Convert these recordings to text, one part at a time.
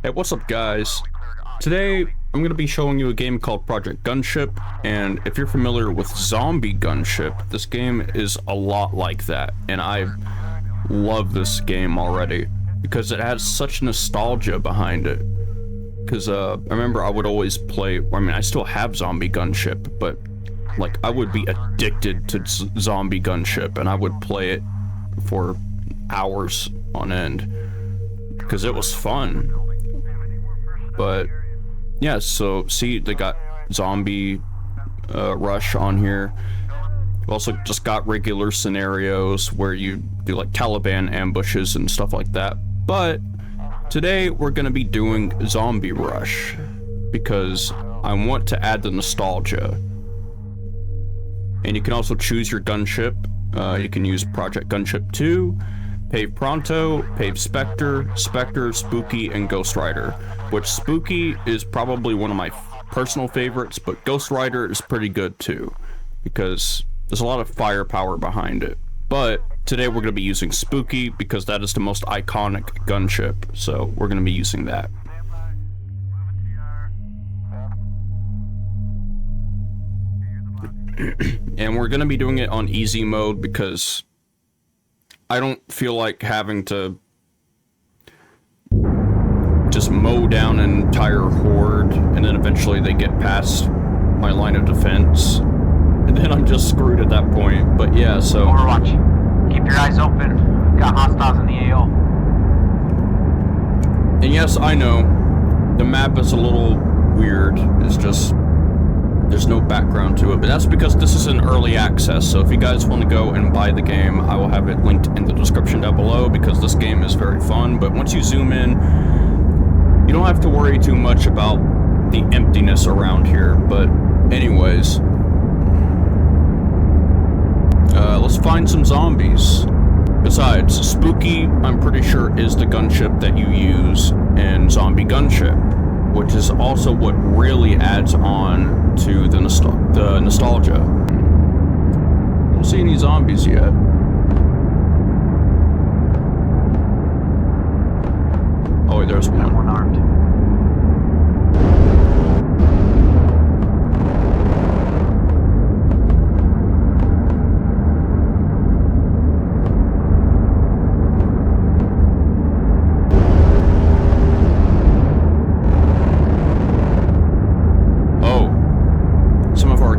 Hey, what's up guys? Today, I'm going to be showing you a game called Project Gunship, and if you're familiar with Zombie Gunship, this game is a lot like that, and I love this game already, because it has such nostalgia behind it. Because, I remember I would always play, I mean, I still have Zombie Gunship, but, like, I would be addicted to Zombie Gunship, and I would play it for hours on end, because it was fun. But yeah, so see, they got Zombie Rush on here. We've also just got regular scenarios where you do like Taliban ambushes and stuff like that. But today we're gonna be doing Zombie Rush because I want to add the nostalgia. And you can also choose your gunship. You can use Project Gunship 2, Pave Pronto, Pave Spectre, Spooky, and Ghost Rider. Which Spooky is probably one of my personal favorites, but Ghost Rider is pretty good too, because there's a lot of firepower behind it. But today we're going to be using Spooky because that is the most iconic gunship, so we're going to be using that. And we're going to be doing it on easy mode because I don't feel like having to just mow down an entire horde and then eventually they get past my line of defense and then I'm just screwed at that point. But yeah, so Overwatch, keep your eyes open. We've got hostiles in the AO. And yes, I know the map is a little weird. It's just there's no background to it, but that's because this is an early access. So if you guys want to go and buy the game, I will have it linked in the description down below because this game is very fun. But once you zoom in, you don't have to worry too much about the emptiness around here. But anyways, let's find some zombies. Besides, Spooky, I'm pretty sure, is the gunship that you use in Zombie Gunship, which is also what really adds on to the nostalgia. I don't see any zombies yet. Oh, wait, there's one. One armed.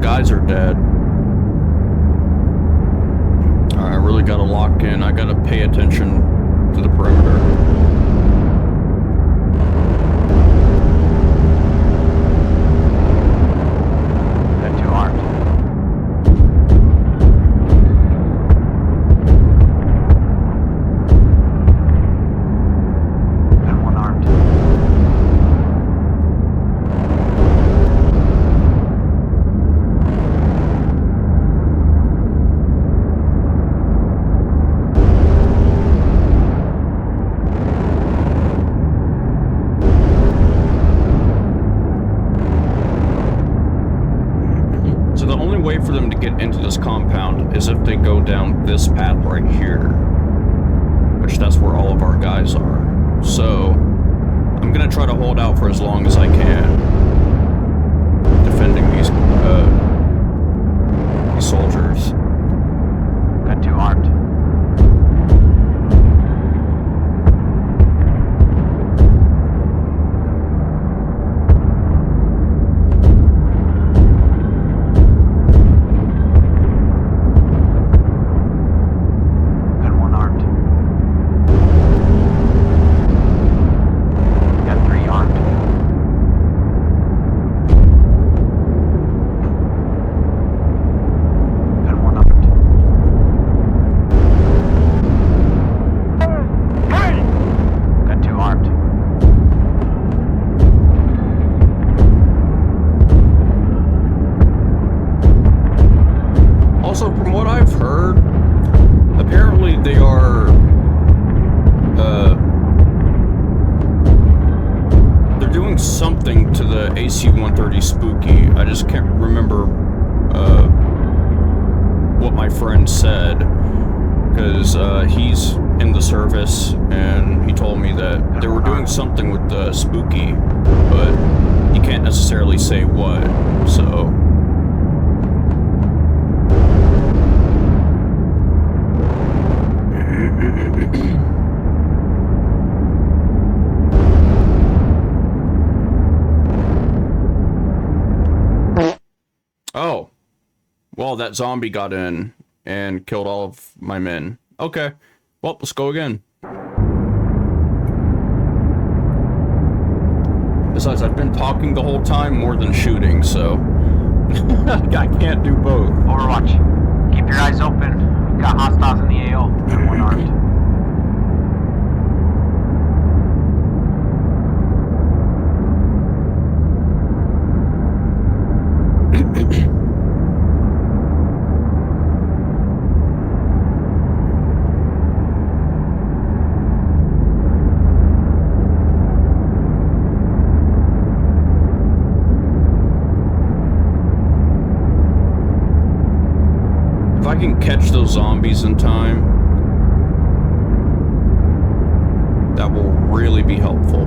Guys are dead. I really gotta lock in. I gotta pay attention to the perimeter. Got two armed. Got one armed. So the only way for them to get into this compound is if they go down this path right here, which that's where all of our guys are. So I'm gonna try to hold out for as long as I can, defending these soldiers. Got two armed. Also, from what I've heard, apparently they are, they're doing something to the AC-130 Spooky. I just can't remember, what my friend said, because, he's in the service, and he told me that they were doing something with the spooky, but you can't necessarily say what, so... Oh. Well, that zombie got in and killed all of my men. Okay. Well, let's go again. Besides, I've been talking the whole time more than shooting, so... I can't do both. Overwatch. Keep your eyes open. We've got hostiles in the AO and one armed. If I can catch those zombies in time, that will really be helpful.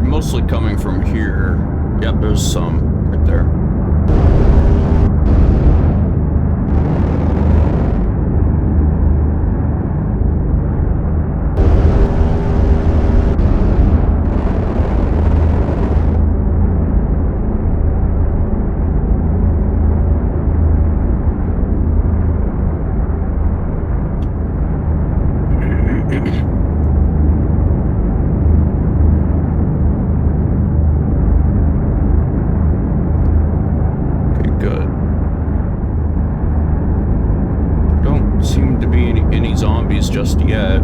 Mostly coming from here. Yep, there's some right there. Just yet.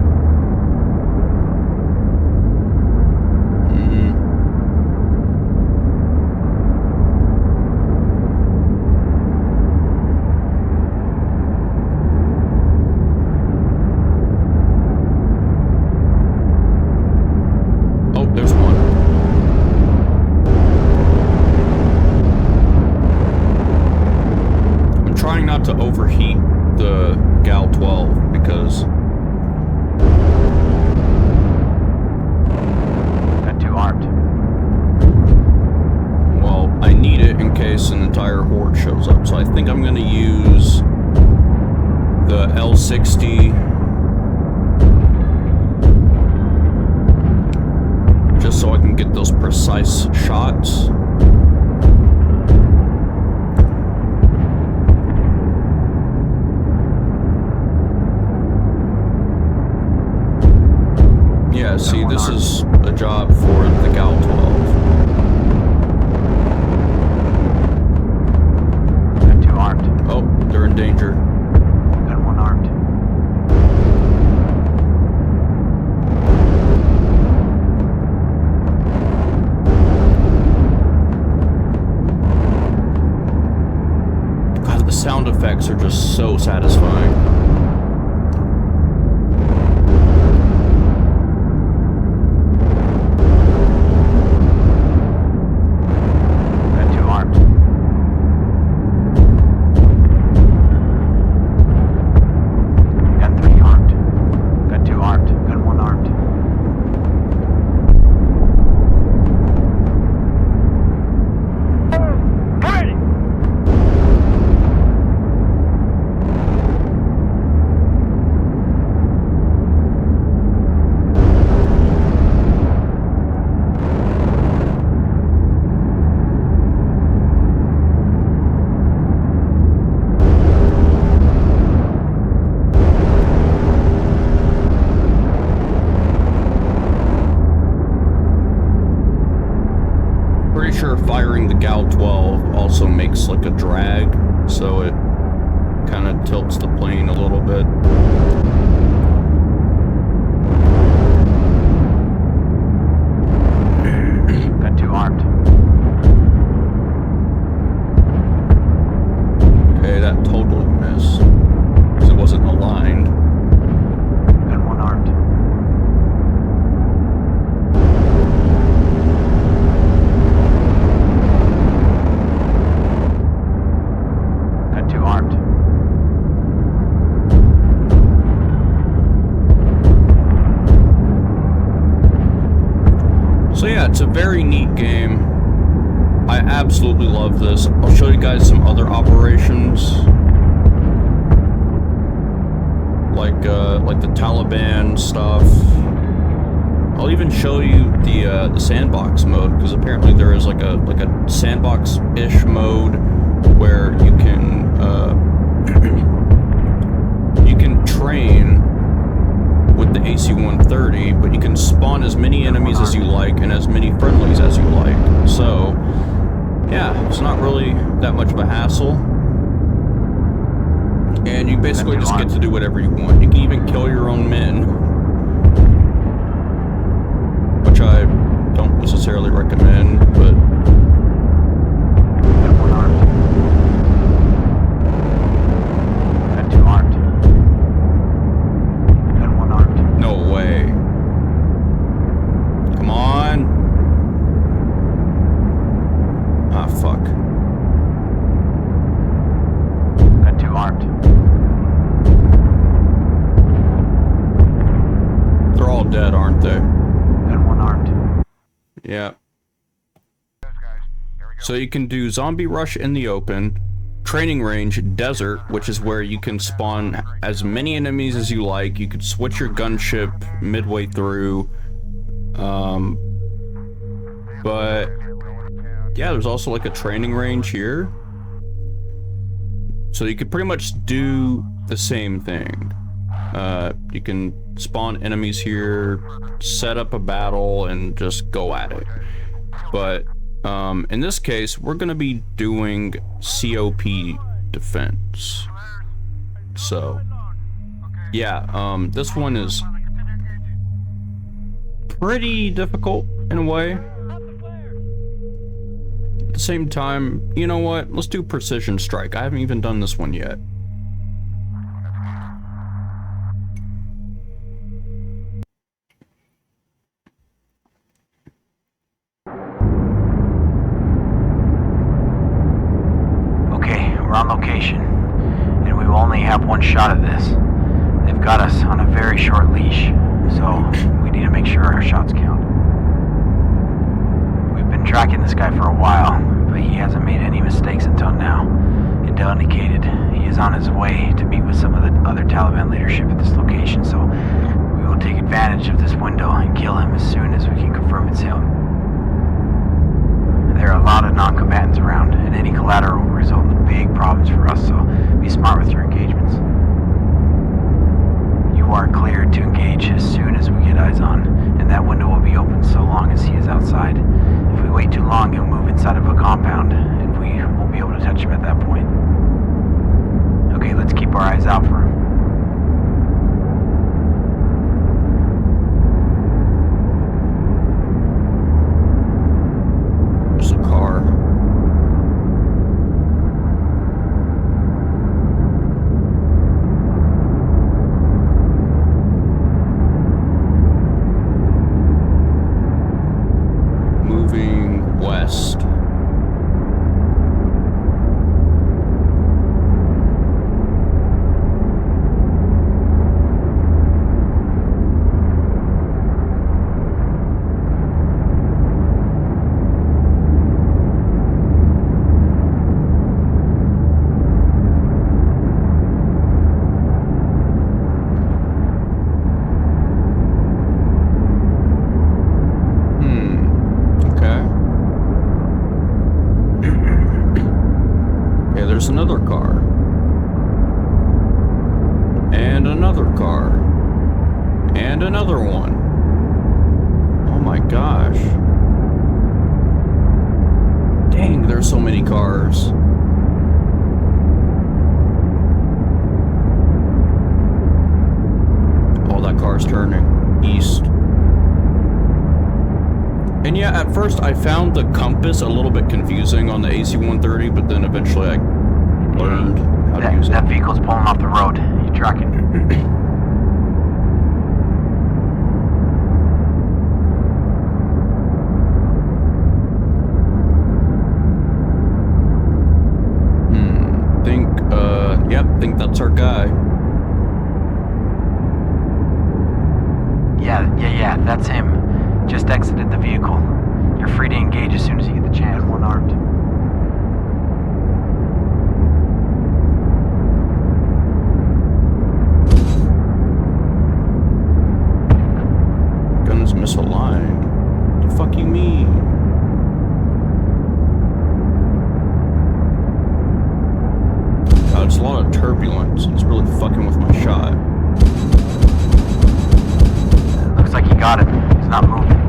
Oh, there's one. I'm trying not to overheat the Gal 12 because in case an entire horde shows up. So I think I'm going to use the L60 just so I can get those precise shots. Yeah, see, this is a job for the Gal 12. Oh, they're in danger. Got one armed. God, the sound effects are just so satisfying. Firing the Gal 12 also makes like a drag, so it kind of tilts the plane a little bit. Got two armed. Okay, that totally missed because it wasn't aligned. Got So yeah, it's a very neat game. I absolutely love this. I'll show you guys some other operations. Like the Taliban stuff. I'll even show you the sandbox mode, because apparently there is like a sandbox-ish mode where you can you can train with the AC-130, but you can spawn as many enemies as you like and as many friendlies as you like. So yeah, it's not really that much of a hassle. And you basically just get to do whatever you want. You can even kill your own men, which I don't necessarily recommend, but... Got one armed. Got two armed. Got one armed. No way. Come on. Ah, fuck. Got two armed. They're all dead, aren't they? Got one armed. Yeah. So you can do zombie rush in the open, training range, desert, which is where you can spawn as many enemies as you like. You could switch your gunship midway through. But yeah, there's also like a training range here. So you could pretty much do the same thing. You can spawn enemies here, set up a battle, and just go at it. But in this case, we're gonna be doing COP defense. So yeah, this one is pretty difficult in a way. At the same time, you know what? Let's do precision strike. I haven't even done this one yet. We're on location, and we will only have one shot at this. They've got us on a very short leash, so we need to make sure our shots count. We've been tracking this guy for a while, but he hasn't made any mistakes until now. Intel indicated he is on his way to meet with some of the other Taliban leadership at this location, so we will take advantage of this window and kill him as soon as we can confirm it's him. There are a lot of non-combatants around, and any collateral will result in big problems for us, so be smart with your engagements. You are cleared to engage as soon as we get eyes on, and that window will be open so long as he is outside. If we wait too long, he'll move inside of a compound, and we won't be able to touch him at that point. Okay, let's keep our eyes out for him. There's a car. Moving west. There's another car. And another car. And another one. Oh my gosh. Dang, there's so many cars. Oh, that car's turning east. And yeah, at first I found the compass a little bit confusing on the AC-130, but then eventually I learned how to use it. That vehicle's pulling off the road. You track it. Think that's our guy. Yeah, that's him. Just just exited the vehicle. You're free to engage as soon as you get the chance. One armed. Guns misaligned. What the fuck you mean? God, it's a lot of turbulence. It's really fucking with my shot. Looks like you got it. He's not moving.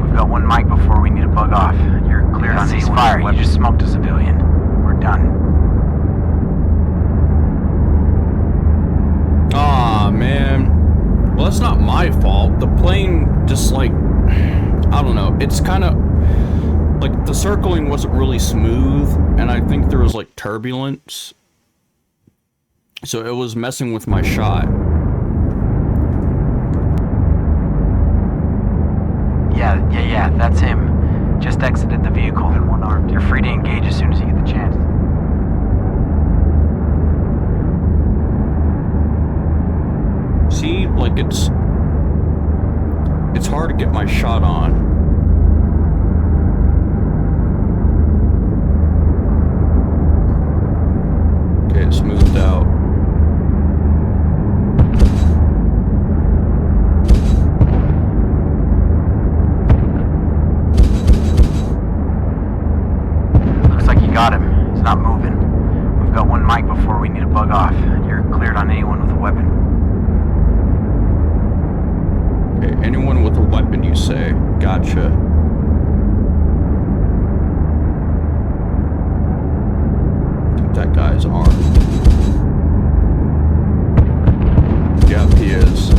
We've got one mic before we need to bug off. You're cleared on ceasefire. You just smoked a civilian. We're done. Aw, man. Well, that's not my fault. The plane just like, I don't know. It's kind of like the circling wasn't really smooth, and I think there was like turbulence. So it was messing with my shot. Yeah, that's him. Just exited the vehicle. And one armed. You're free to engage as soon as you get the chance. See, like it's hard to get my shot on. Okay, it's smoothed out. Got him. He's not moving. We've got one mic before we need to bug off. You're cleared on anyone with a weapon. Okay, anyone with a weapon, you say? Gotcha. I think that guy's armed. Yep, he is.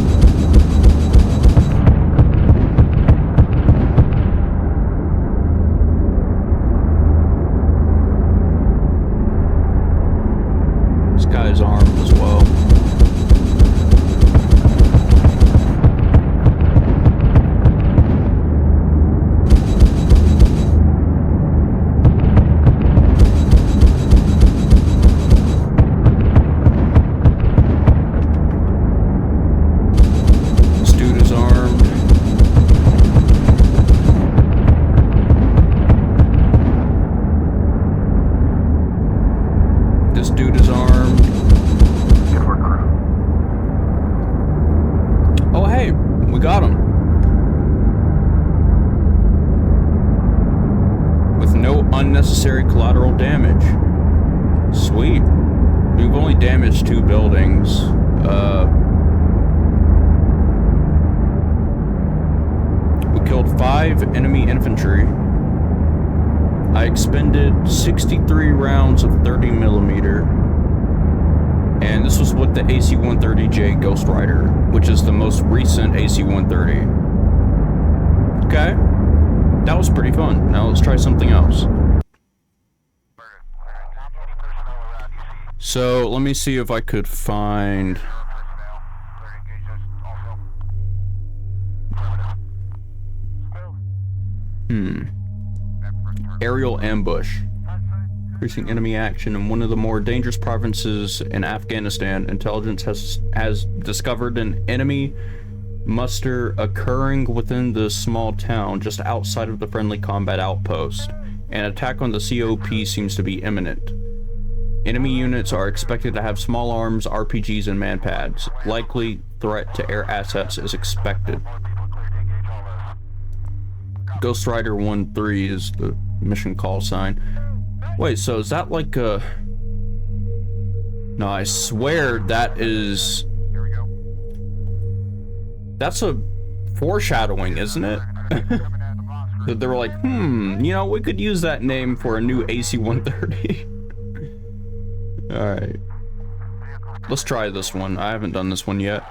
Guy's armed as well. This dude is armed. This dude is armed. Good work, crew. Oh, hey, we got him. With no unnecessary collateral damage. Sweet. We've only damaged 2 buildings. We killed 5 enemy infantry. I expended 63 rounds of 30mm. And this was with the AC-130J Ghost Rider, which is the most recent AC-130. Okay. That was pretty fun. Now let's try something else. So, let me see if I could find... Aerial ambush. Increasing enemy action in one of the more dangerous provinces in Afghanistan. Intelligence has discovered an enemy muster occurring within the small town just outside of the friendly combat outpost. An attack on the COP seems to be imminent. Enemy units are expected to have small arms, RPGs, and manpads. Likely threat to air assets is expected. Ghost Rider 1-3 is the mission call sign. Wait, so is that like a... No, I swear that is... That's a foreshadowing, isn't it? They were like, you know, we could use that name for a new AC-130. Alright. Let's try this one. I haven't done this one yet.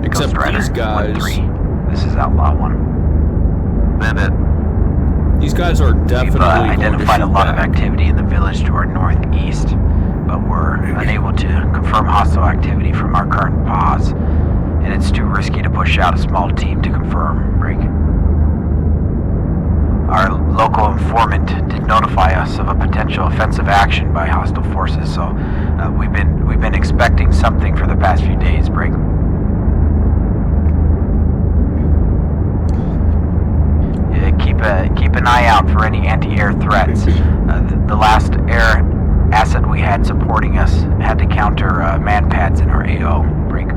Except these guys... This is Outlaw 1. Bandit. These guys are definitely We've identified a lot of activity in the village to our northeast, but we're unable to confirm hostile activity from our current pause, and it's too risky to push out a small team to confirm. Break. Our local informant did notify us of a potential offensive action by hostile forces, so we've been expecting something for the past few days, Brig. Keep an eye out for any anti-air threats. The last air asset we had supporting us had to counter man-pads in our AO, Brig.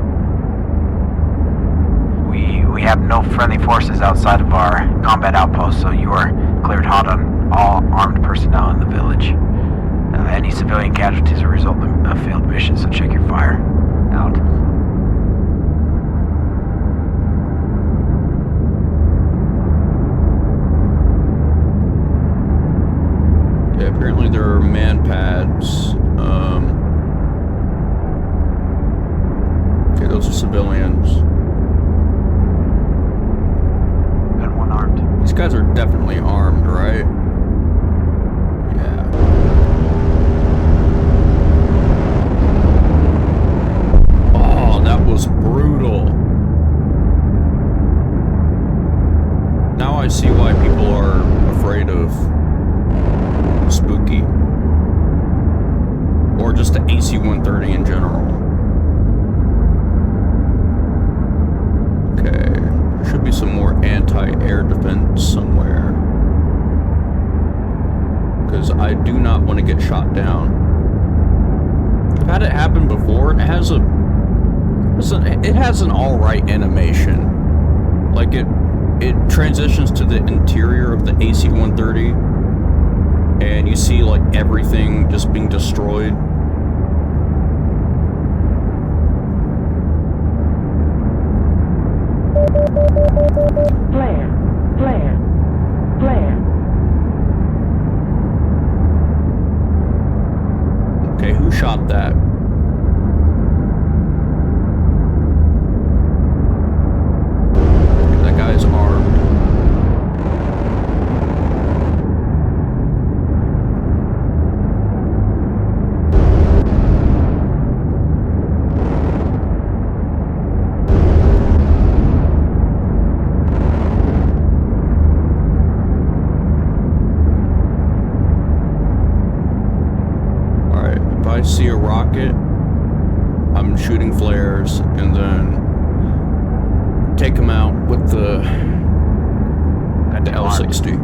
We have no friendly forces outside of our combat outpost, so you are cleared hot on all armed personnel in the village. Any civilian casualties will result in a failed mission, so check your fire. Out. Yeah, apparently there are man pads. Okay, those are civilians. And one armed. These guys are definitely armed, right? Yeah. Oh, that was brutal. Now I see why people are afraid of Spooky. Or just the AC-130 in general. Okay. There should be some more anti-air defense somewhere. Because I do not want to get shot down. I've had it happen before. It has an alright animation. Like it transitions to the interior of the AC-130. And you see, like, everything just being destroyed. Flare. Okay, who shot that? Okay, that guy's armed. I see a rocket, I'm shooting flares, and then take them out with the L60.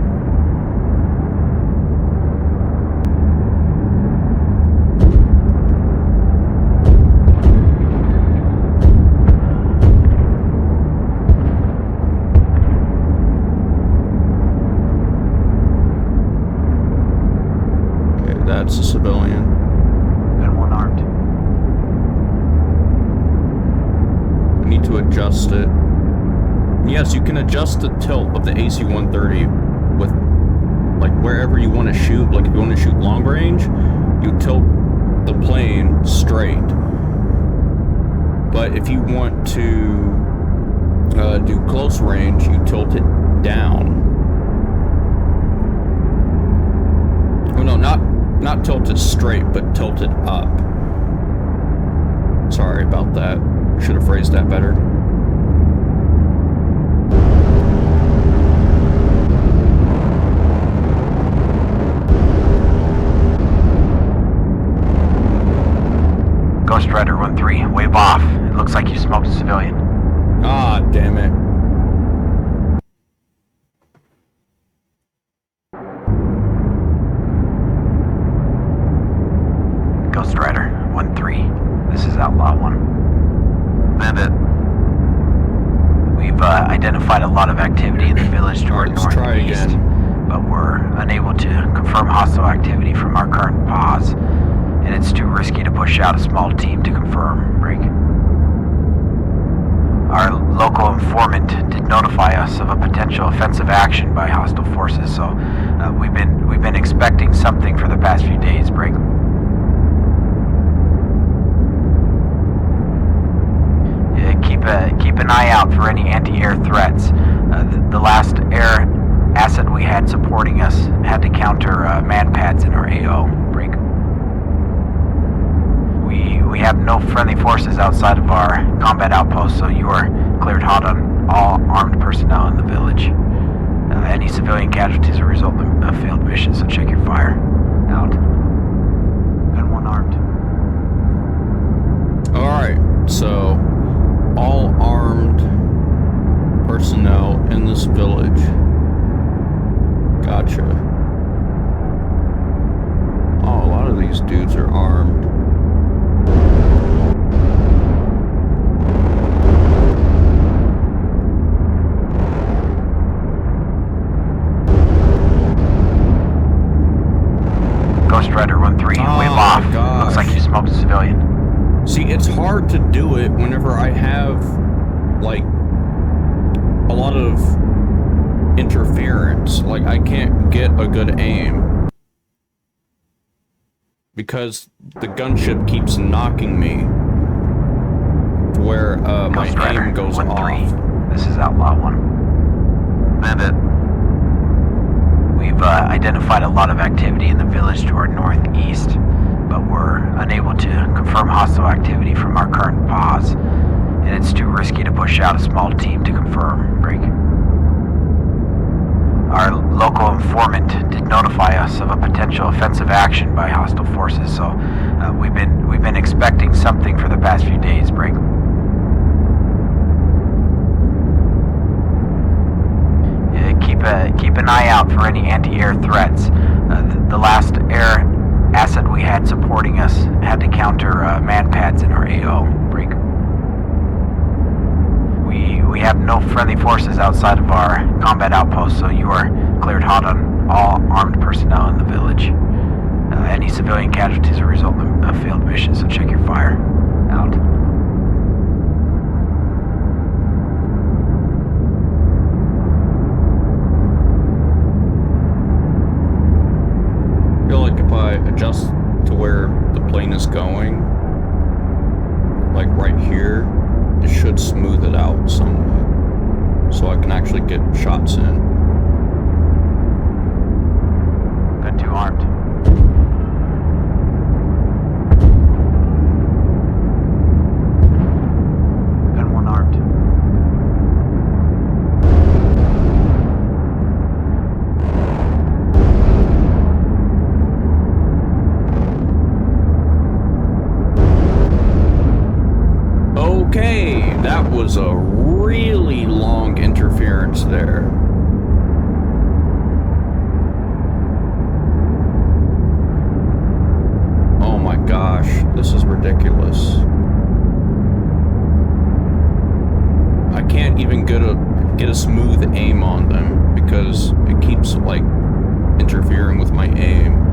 Okay, that's a civilian. To adjust it. Yes, you can adjust the tilt of the AC-130 with, like, wherever you want to shoot. Like, if you want to shoot long range, you tilt the plane straight. But if you want to do close range, you tilt it down. Oh no, not tilt it straight, but tilt it up. Sorry about that. Should have phrased that better. Ghost Rider 1-3, wave off. It looks like you smoked a civilian. Ah, damn it. Ghost Rider 1-3, this is Outlaw 1. Bandit. We've identified a lot of activity in the village toward north and east, but we're unable to confirm hostile activity from our current pause, and it's too risky to push out a small team to confirm, Brig. Our local informant did notify us of a potential offensive action by hostile forces, so we've been expecting something for the past few days, Brig. Keep an eye out for any anti-air threats. The last air asset we had supporting us had to counter man-pads in our AO, Brig. We have no friendly forces outside of our combat outpost, so you are cleared hot on all armed personnel in the village. Any civilian casualties are a result of a failed mission, so check your fire. Out. Gun 1 armed. Alright, so all armed personnel in this village. Gotcha. Oh, a lot of these dudes are armed. Ghost Rider 1-3, wave off. Looks like you smoked a civilian. See, it's hard to do it whenever I have, like, a lot of interference. Like, I can't get a good aim. Because the gunship keeps knocking me to where my aim goes off. This is Outlaw 1. Bandit. We've identified a lot of activity in the village to our northeast, but we're unable to confirm hostile activity from our current pause, and it's too risky to push out a small team to confirm. Break. Our local informant did notify us of a potential offensive action by hostile forces, so we've been expecting something for the past few days. Break. Keep an eye out for any anti-air threats. The last air asset we had supporting us had to counter man-pads in our AO. Break. We have no friendly forces outside of our combat outpost, so you are cleared hot on all armed personnel in the village. Any civilian casualties are a result of a failed mission, so check your fire. Out. I feel like if I adjust to where the plane is going, like right here, it should smooth it out somewhat, so I can actually get shots in. Gun 2 armed. Gun 1 armed. Okay, that was a really long interference there. Oh my gosh, this is ridiculous. I can't even get a smooth aim on them because it keeps like interfering with my aim.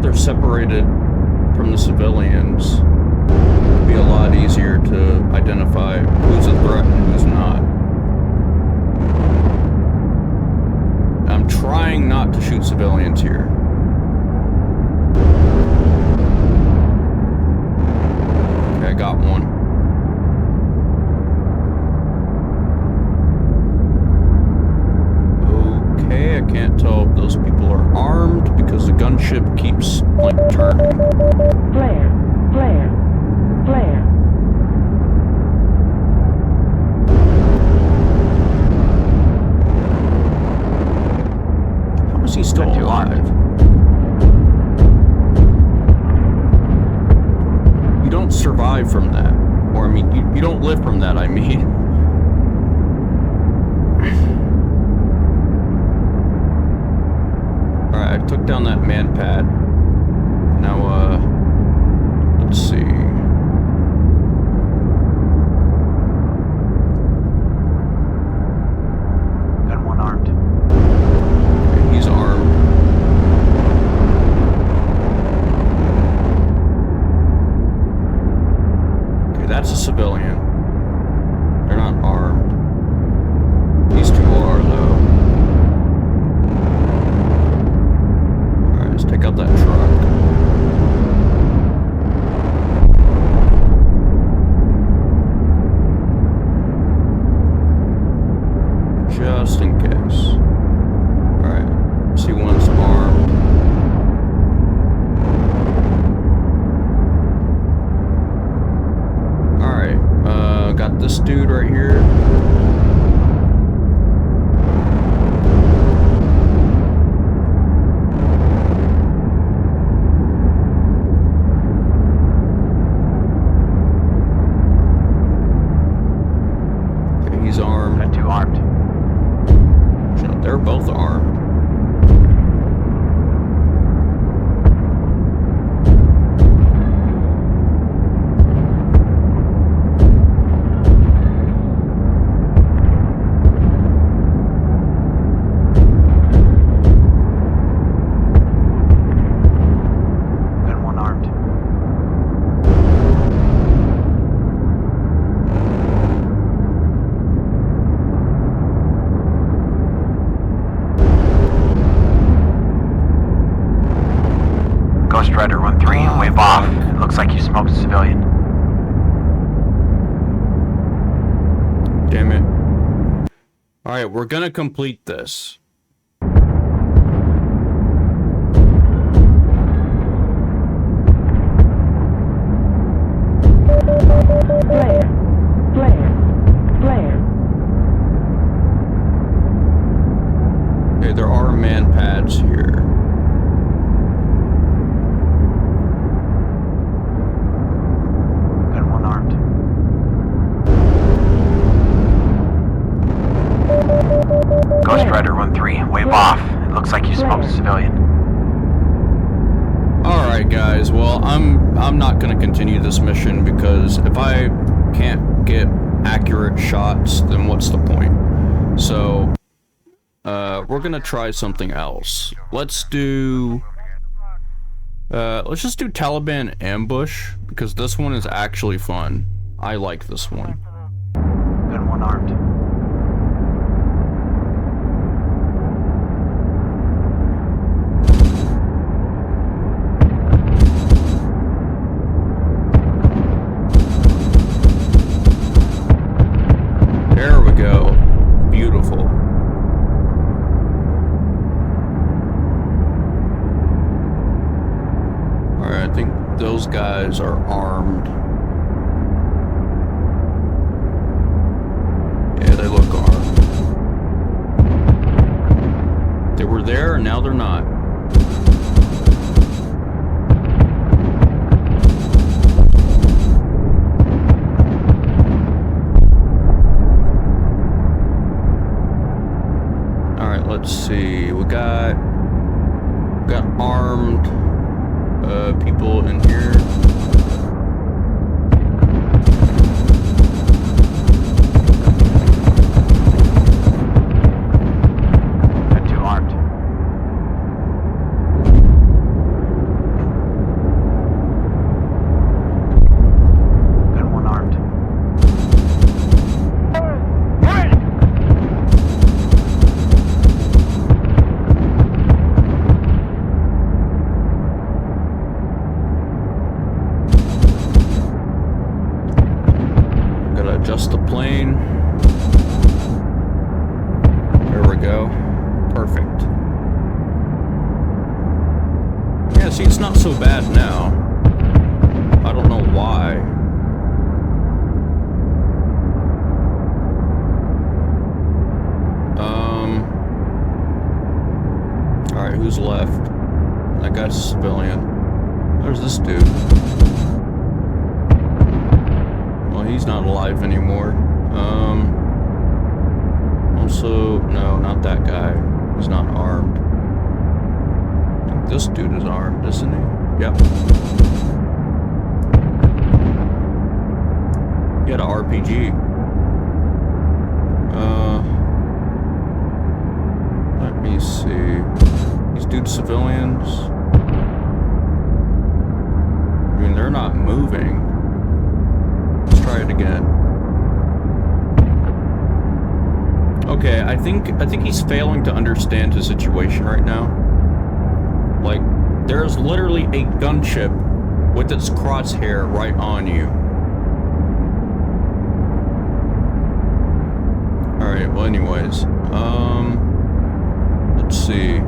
They're separated from the civilians, it'll be a lot easier to identify who's a threat and who's not. I'm trying not to shoot civilians here. Okay, I got one. Okay, I can't tell if those people are armed because the gunship keeps, like, turning. Flare, flare, flare. How is he still alive? You don't survive from that. Or, I mean, you don't live from that, I mean. Alright, I took down that man pad. Now, let's see. Gun 1 armed. Okay, he's armed. both armed. Ghost Rider 1-3, wave off. Looks like you smoked a civilian. Damn it. Alright, we're gonna complete this. Flare. Okay, there are man pads here. Gun 1 armed. Ghost Rider 1-3, wave off. It looks like you smoked a civilian. Alright guys, well I'm not gonna continue this mission because if I can't get accurate shots, then what's the point? So we're gonna try something else. Let's just do Taliban ambush because this one is actually fun. I like this one. Gun 1 armed. There we go. Beautiful. Alright, I think those guys are armed. Yeah, they look armed. They were there, and now they're not. Let's see, we got armed people in here. Gun 2 armed. Gun 1 armed. Adjust the plane. There we go. Perfect. Yeah, see, it's not so bad now. I don't know why. Alright, who's left? That guy's a civilian. There's this dude. He's not alive anymore. Also, no, not that guy. He's not armed. I think this dude is armed, isn't he? Yep. He had an RPG. Let me see. These dudes civilians. I mean, they're not moving. Try it again. Okay, I think he's failing to understand his situation right now. Like, there's literally a gunship with its crosshair right on you. Alright, well anyways. Let's see.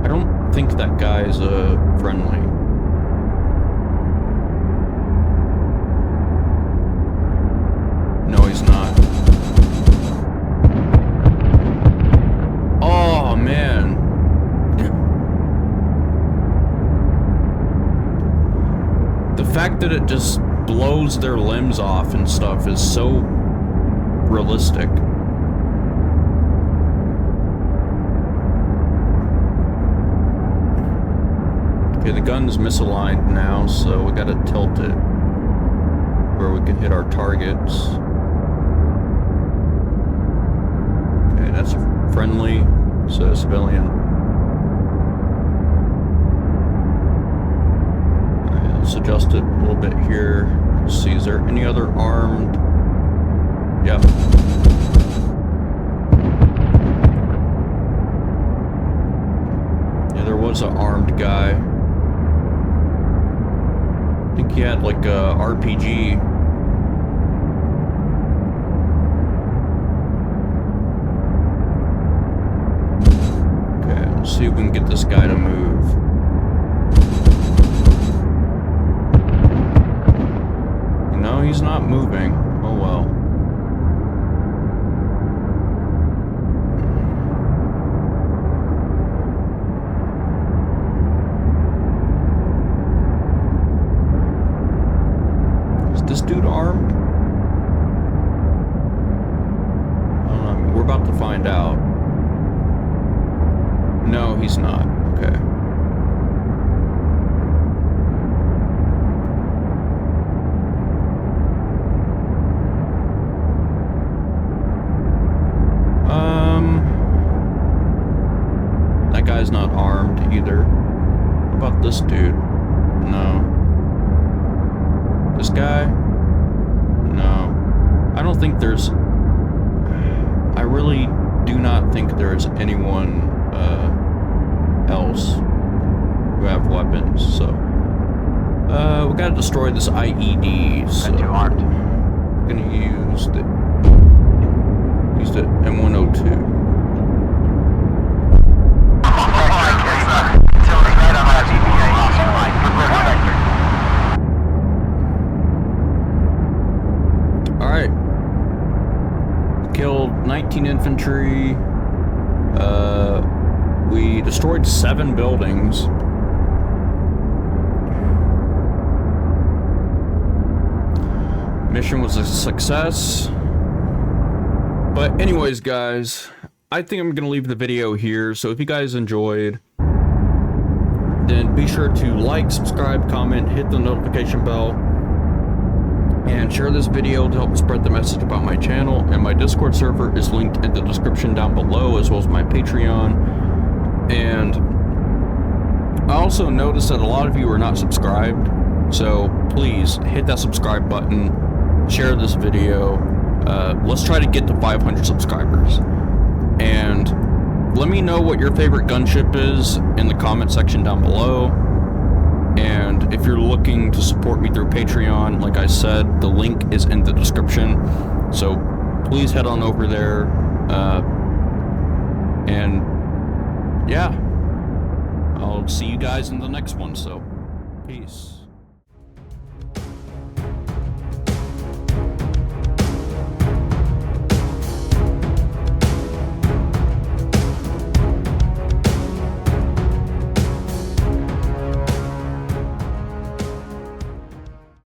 I think that guy's friendly. that it just blows their limbs off and stuff is so realistic. Okay, the gun's misaligned now, so we gotta tilt it where we can hit our targets. Okay, that's friendly, so civilian. Alright, let's adjust it a little bit here. Let's see, is there any other armed? Yep. Yeah, there was an armed guy. I think he had like a RPG. Okay, let's see if we can get this guy to move. No, he's not moving. Oh well. This dude armed? I don't know. We're about to find out. No, he's not. Okay. That guy's not armed either. What about this dude? No. This guy? No. I don't think there's... I really do not think there's anyone else who have weapons, so... we gotta destroy this IED, so... Got two armed. I'm gonna use the... M102. Alright. Killed 19 infantry. We destroyed 7 buildings. Mission was a success. But anyways, guys, I think I'm gonna leave the video here. So if you guys enjoyed, then be sure to like, subscribe, comment, hit the notification bell, and share this video to help spread the message about my channel. And my Discord server is linked in the description down below, as well as my Patreon. And I also noticed that a lot of you are not subscribed, so please hit that subscribe button, share this video. Let's try to get to 500 subscribers. And let me know what your favorite gunship is in the comment section down below. And if you're looking to support me through Patreon, like I said, the link is in the description. So please head on over there. And yeah, I'll see you guys in the next one. So peace.